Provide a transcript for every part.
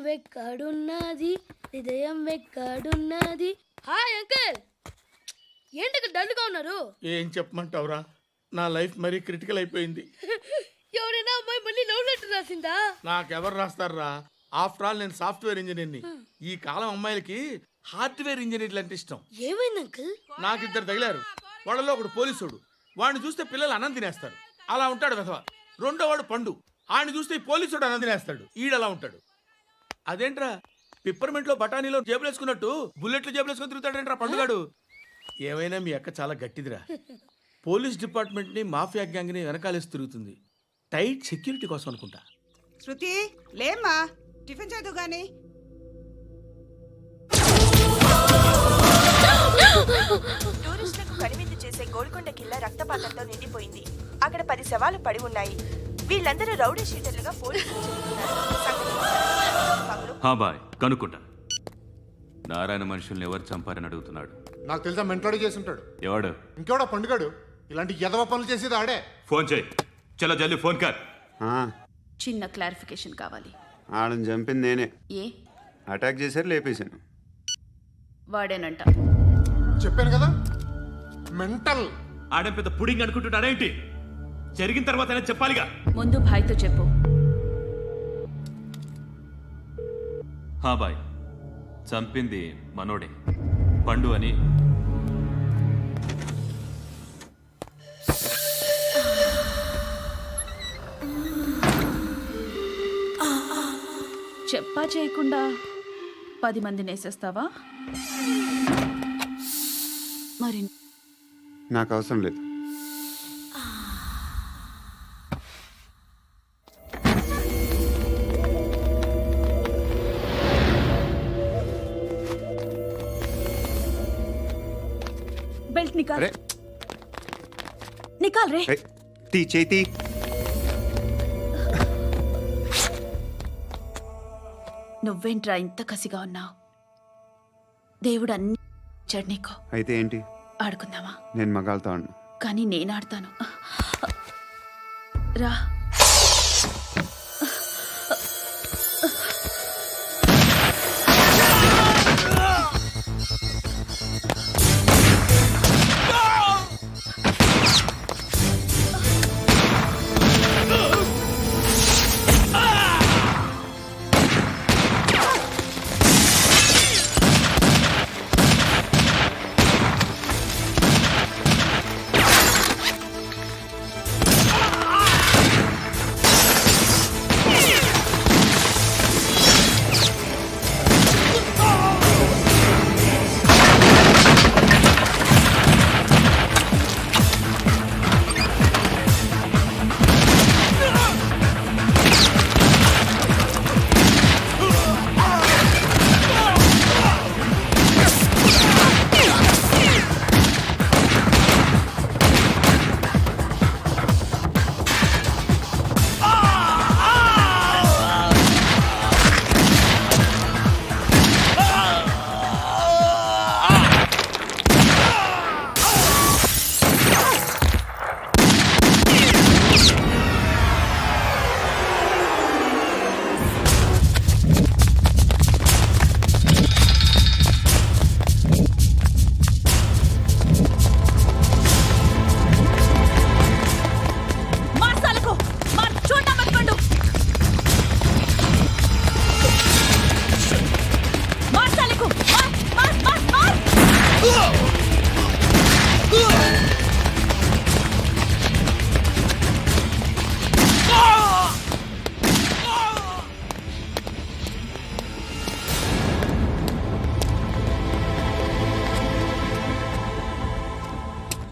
వెక్కడున్నది హృదయం వెక్కడున్నది. Hi uncle, ఏంటి డల్గా ఉన్నారు? ఏం చెప్పమంటావురా, నా లైఫ్ మరీ క్రిటికల్ అయిపోయింది. ఎవరైనా అమ్మాయి మళ్ళీ లవ్ లెటర్ రాసిందా? నాకెవరు రాస్తారా? ఆఫ్టర్ ఆల్ నేను సాఫ్ట్వేర్ ఇంజనీర్ని. ఈ కాలం అమ్మాయిలకి హార్డ్వేర్ ఇంజనీర్లు అంటే ఇష్టం. ఏమైంది అంకుల్? నాకు ఇద్దరు తగిలారు. వాళ్ళలో ఒకడు పోలీసుడు. వాడిని చూస్తే పిల్లలు అన్నం తినేస్తారు, అలా ఉంటాడు వెధవ. రెండో వాడు పండు. ఆయన చూస్తే ఈ పోలీసుడు అన్నం తినేస్తాడు, ఈడలా ఉంటాడు. అదేంట్రా పిప్పర్మెంట్లో బఠానీలో జేబులు వేసుకున్నట్టు బుల్లెట్లు జేబులు వేసుకుని తిరుగుతాడేంట్రా పండుగాడు. ఏమైనా మీ అక్క చాలా గట్టిదిరా. పోలీస్ డిపార్ట్మెంట్ని మాఫియా గ్యాంగ్ని వెనకాలేసి తిరుగుతుంది. టైట్ సెక్యూరిటీ కోసం అనుకుంటా. శృతి లేమ్మా, టిఫిన్ చేదు గాని. టూరిస్టులకు కనువిందు చేసే గోల్కొండ కిల్లా రక్తపాతంతో నిండిపోయింది. అక్కడ 10 శవాలు పడి ఉన్నాయి. వీళ్ళందరూ రౌడీ షీటర్లుగా పోలీసులు బాయ్ కనుక్కుంటా. నారాయణ మనుషుల్ని ఎవరు చంపారని అడుగుతున్నాడు. నాకు తెలుసా మెంటోడు చేసి ఉంటాడు. ఎవడు? ఇంకెవడా పండుగాడు. ఇలాంటి ఎదవ పనులు చేసేది ఆడే. ఫోన్ చేయి. చలో జల్దీ ఫోన్ కర్. చిన్న క్లారిఫికేషన్ కావాలి. ఆడని చంపింది నేనే. ఏ అటాక్ చేశారు, లేపేశాను. వాడేనంట. చెప్పాను కదా మెంటల్. ఆడేం పెద్ద పుడింగ్ అనుకుంటున్నాడేంటి? జరిగిన తర్వాత అయినా చెప్పాలిగా. ముందు భాయ్తో చెప్పు. బాయ్ చంపింది మనోడే, పండు అని. చెప్పా చేయకుండా 10 మందిని వేసేస్తావా? మరి నాకు అవసరం లేదు. బెల్ట్ నికాల్. నికాల్ రే. తీ చేతి. నువ్వేంట్రా ఇంత కసిగా ఉన్నావు? దేవుడు అన్ని ఇచ్చాడు నీకు. అయితే ఏంటి? ఆడుకుందామా? నేను మగాళ్ళతో ఆడను. కానీ నేను ఆడతాను. రా.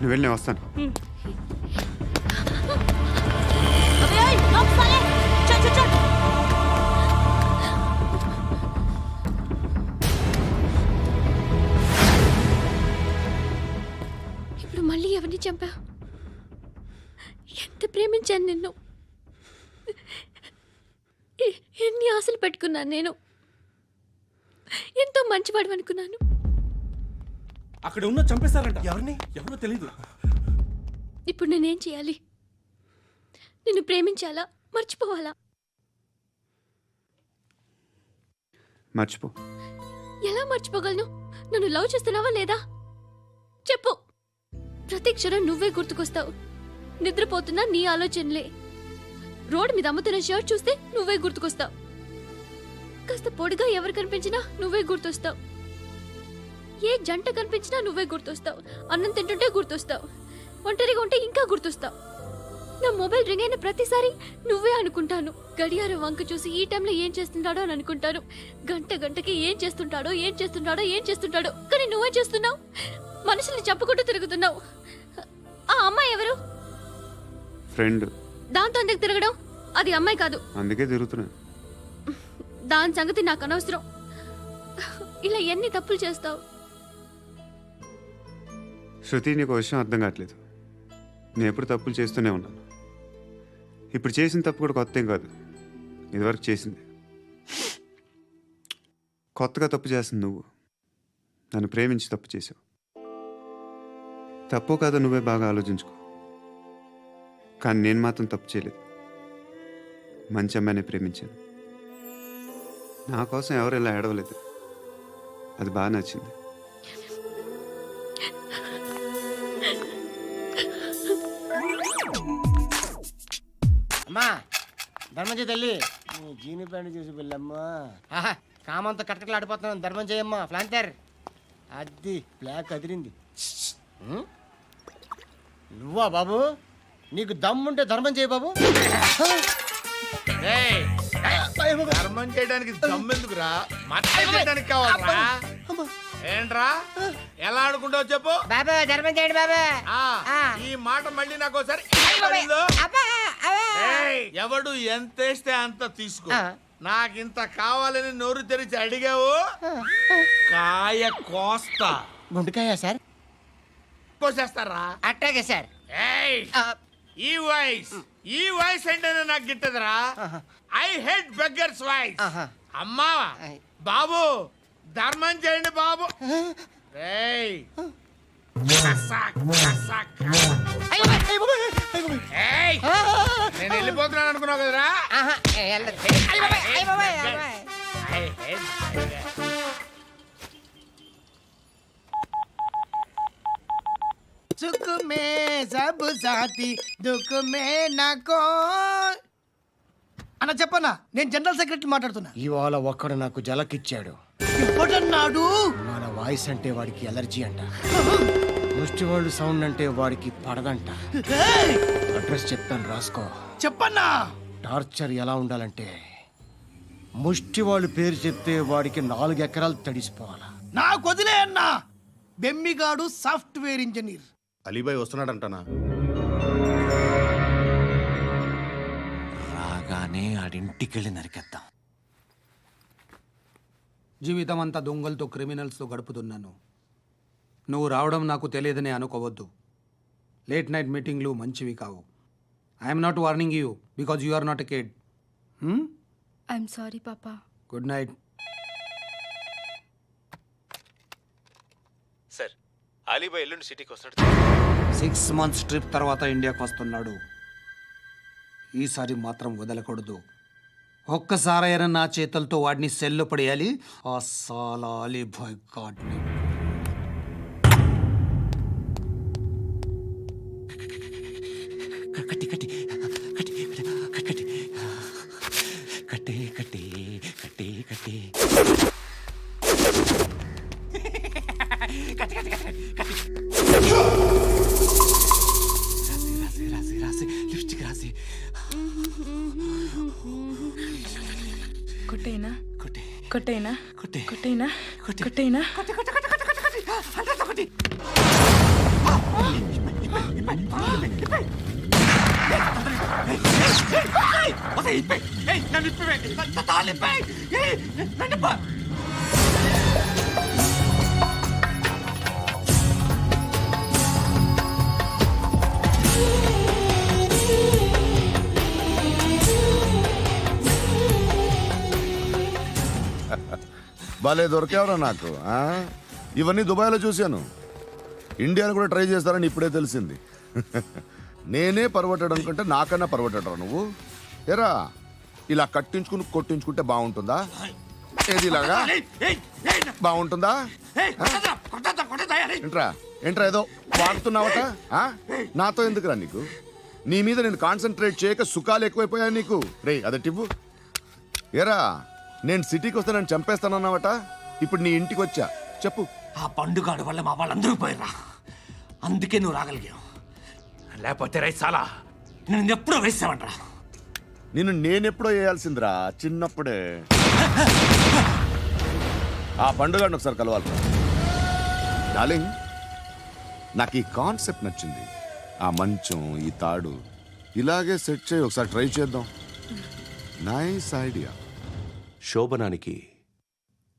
నువ్వు వెళ్ళి నేను వస్తాను. ఇప్పుడు మళ్ళీ ఎవరిని చంపా? ఎంత ప్రేమించాను నిన్ను, ఎన్ని ఆశలు పెట్టుకున్నాను నేను. ఎంతో మంచివాడు అనుకున్నాను. అక్కడ ఉన్న చంపేస్తారంట. ఎవరిని? ఎవరో తెలీదు. ఇప్పుడు నేనేం చేయాలి? నిన్ను ప్రేమించాలా, మర్చిపోవాలా? మర్చిపో. ఎలా మర్చిపోగలను? నన్ను లవ్ చేస్తున్నావా లేదా చెప్పు. ప్రతి క్షణం నువ్వే గుర్తుకొస్తావు. నిద్రపోతున్నా నీ ఆలోచనలే. రోడ్డు మీద అమ్ముతున్న షర్ట్ చూస్తే నువ్వే గుర్తుకొస్తావు. కాస్త పొడిగా ఎవరు కనిపించినా నువ్వే గుర్తొస్తావు. ఏ జంట కనిపించినా నువ్వే గుర్తొస్తావు. అన్నం తింటుంటే గుర్తొస్తావు. ఒంటరిగా ఉంటే ఇంకా గుర్తొస్తావు. నా మొబైల్ రింగ్ అయిన ప్రతిసారి నువ్వే అనుకుంటాను. గడియారం వంక చూసి ఈ టైంలో ఏం చేస్తుంటాడో అని అనుకుంటాను. గంటకి ఏం చేస్తుంటాడో కానీ నువ్వే చేస్తున్నావు. మనుషుల్ని చెప్పుకుంటూ తిరుగుతున్నావు. ఆ అమ్మాయి ఎవరు? ఫ్రెండ్. దాంతో ఎందుకు తిరగడం? అది అమ్మాయి కాదు. అందుకే తిరుగుతున్నా. దాని సంగతి నాకు అనవసరం. ఇలా ఎన్ని తప్పులు చేస్తావు? శృతి, నీకు విషయం అర్థం కావట్లేదు. నేను ఎప్పుడు తప్పులు చేస్తూనే ఉన్నాను. ఇప్పుడు చేసిన తప్పు కూడా కొత్త ఏం కాదు. ఇదివరకు చేసింది. కొత్తగా తప్పు చేస్తుంది నువ్వు. నన్ను ప్రేమించి తప్పు చేసావు. తప్పు కాదో నువ్వే బాగా ఆలోచించుకో. కానీ నేను మాత్రం తప్పు చేయలేదు. మంచి అమ్మాయిని ప్రేమించాను. నా కోసం ఎవరు ఇలా ఏడవలేదు. అది బాగా నచ్చింది. అమ్మా ధర్మం తల్లి జీని ప్యాంట్ చూసి వెళ్ళమ్మా. కామంతో కట్టకలు ఆడిపోతున్నాను. ధర్మం చేయమ్మా. ఫ్లాంతర్ అది బ్లాక్ అదిరింది. నువ్వా బాబు? నీకు దమ్ముంటే ధర్మం చేయ బాబు. ఏయ్, ధర్మం చేయడానికి దమ్మెందుకురా? మతం చేయడానికి కావాలరా? ఏంట్రా ఎలా ఆడుకుంటావు చెప్పు. బాబా ధర్మం చేయండి బాబా. ఈ మాట మళ్ళీ నాకు ఒకసారి ఎవడు ఎంత వేస్తే అంత తీసుకో. నాకింత కావాలని నోరు తెరిచి అడిగావు, కాయ కోస్తా. గుండెకాయ సార్? కోసేస్తారా? అట్టాగే సార్. ఈ వాయిస్ అంటేనే నాకు గిట్టదురా. I hate beggars voice. అమ్మా బాబు ధర్మం చేయండి బాబు. ఏయ్, ఏయ్, నేను వెళ్ళిపోతున్నాను అనుకున్నావు కదరా. సుఖ మే సబ్ సాథీ దుఃఖ మే నాకో. అన్న చెప్పన్నా, నేను జనరల్ సెక్రటరీ మాట్లాడుతున్నా. ఇవాళ ఒక్కడు నాకు జలకిచ్చాడు. ఎవడన్నాడు? మన వాయిస్ అంటే వాడికి ఎలర్జీ అంట. ముష్టి వాళ్ళు సౌండ్ అంటే వాడికి పడదంట. అడ్రస్ చెప్తాను రాసుకో. చెప్పన్నా. టార్చర్ ఎలా ఉండాలంటే ముష్టి వాళ్ళు పేరు చెప్తే వాడికి 4 ఎకరాలు తడిసిపోవాలా. నాకు వదిలే అన్నా. బెమ్మిగాడు సాఫ్ట్వేర్ ఇంజనీర్. అలీబాయ్ వస్తున్నాడంటనా? రాగానే ఆడింటికెళ్ళి నరికేద్దాం. జీవితం అంతా దొంగలతో క్రిమినల్స్తో గడుపుతున్నాను. నువ్వు రావడం నాకు తెలియదని అనుకోవద్దు. లేట్ నైట్ మీటింగ్లు మంచివి కావు. I'm not warning you because you are not a kid. I'm sorry papa. Good night. Sir, Alibhai ఎల్లుండి సిటీకి వస్తాడు. 6 months ట్రిప్ తర్వాత ఇండియాకి వస్తున్నాడు. ఈసారి మాత్రం వదలకూడదు. ఒక్కసారైనా నా చేతులతో వాడిని సెల్లు పడేయాలి. ఆ సాలా అలీబాయ్ గాడ్ని. కట్టి కట్టి కట్టి కట్టి కట్టి కట్టి కట్టి కట్టి రాసి రాసి లిప్స్టిక్ రాసి కొట్టేనా కొట్టి కొట్టేనా కొట్టి కొట్టేనా కొట్టి కొట్టేనా కొట్టి కొట్టి కొట్టి కొట్టి కొట్టి అంతా కొట్టి. భలే దొరికేవరా నాకు. ఇవన్నీ దుబాయ్లో చూశాను. ఇండియాలో కూడా ట్రై చేస్తారని ఇప్పుడే తెలిసింది. నేనే పర్వటాడు అనుకుంటే నాకన్నా పర్వటాడరా నువ్వు. ఎరా ఇలా కట్టించుకుని కొట్టించుకుంటే బాగుంటుందా? ఏది ఇలాగా బాగుంటుందా ఏంట్రా ఏంట్రా ఏదో వాడుతున్నావట ఆ? నాతో ఎందుకురా నీకు నీ మీద నేను కాన్సన్ట్రేట్ చేయక సుఖాలు ఎక్కువైపోయాయి నీకు రే అదటివ్వు ఏరా నేను సిటీకి వస్తే నన్ను చంపేస్తానన్నావట ఇప్పుడు నీ ఇంటికి వచ్చా చెప్పు ఆ పండుగాడు వల్ల మా వాళ్ళందరూ పోయిరా, అందుకే నువ్వు రాగలిగావు. లేకపోతే రైసాలా నేను ఎప్పుడో వేసామంటరా. నిన్ను నేనెప్పుడో వేయాల్సిందిరా చిన్నప్పుడే. ఆ పండుగను ఒకసారి కలవాలి డార్లింగ్. నాకు ఈ కాన్సెప్ట్ నచ్చింది. ఆ మంచం ఈ తాడు ఇలాగే సెట్ చేయి, ఒకసారి ట్రై చేద్దాం. Nice idea. శోభనానికి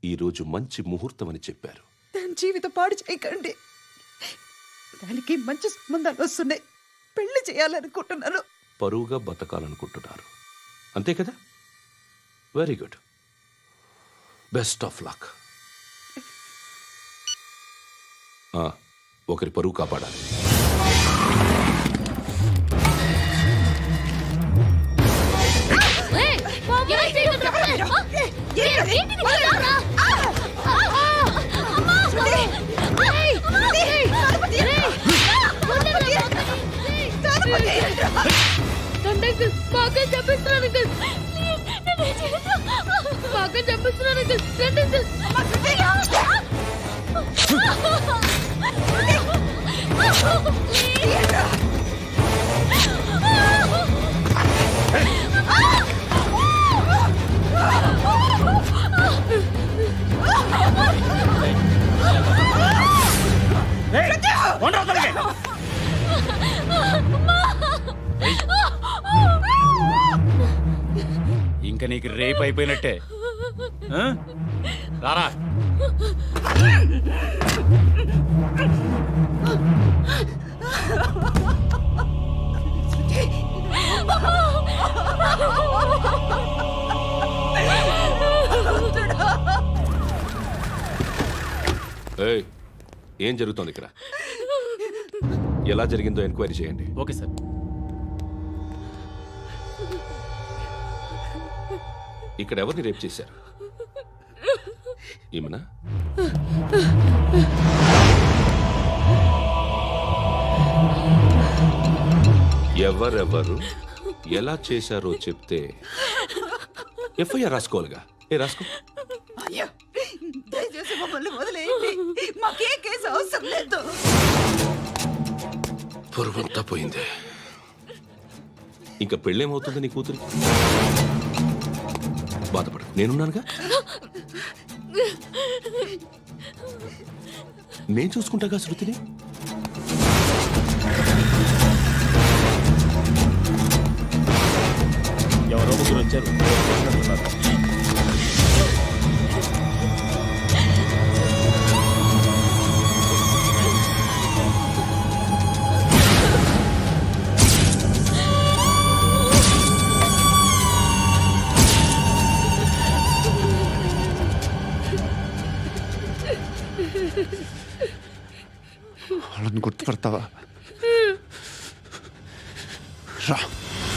ఈరోజు మంచి ముహూర్తం అని చెప్పారు. దాని జీవితం పాడు చేయకండి. దానికి మంచి సంబంధాలు వస్తున్నాయి. పెళ్లి చేయాలనుకుంటున్నాను. పరువుగా బతకాలనుకుంటున్నారు అంతే కదా? Very good, best of luck. ఒకరి పరువు కాపాడాలి. ఇంకా నీకు రేపు అయిపోయినట్టే. రారా ఏయ్, ఏం జరుగుతోంది ఇక్కడ? ఎలా జరిగిందో ఎంక్వైరీ చేయండి. Okay sir. ఇక్కడ ఎవరిని రేప్ చేశారు? ఈమెనా? ఎవరెవరు ఎలా చేశారో చెప్తే ఎఫ్ఐఆర్ రాసుకోవాలిగా. రాసుకో. దయచేసి మమ్మల్ని వదిలేయండి. మాకే కేసు అవసరం లేదు. పొరువంతా పోయింది. ఇంకా పెళ్ళేమవుతుంది నీ కూతురికి? బాధపడు, నేనున్నానుగా. నేను చూసుకుంటాగా శృతిని. ఎవరో ముగ్గురు వచ్చారు. వాళ్ళని గుర్తుపడతావా? రా.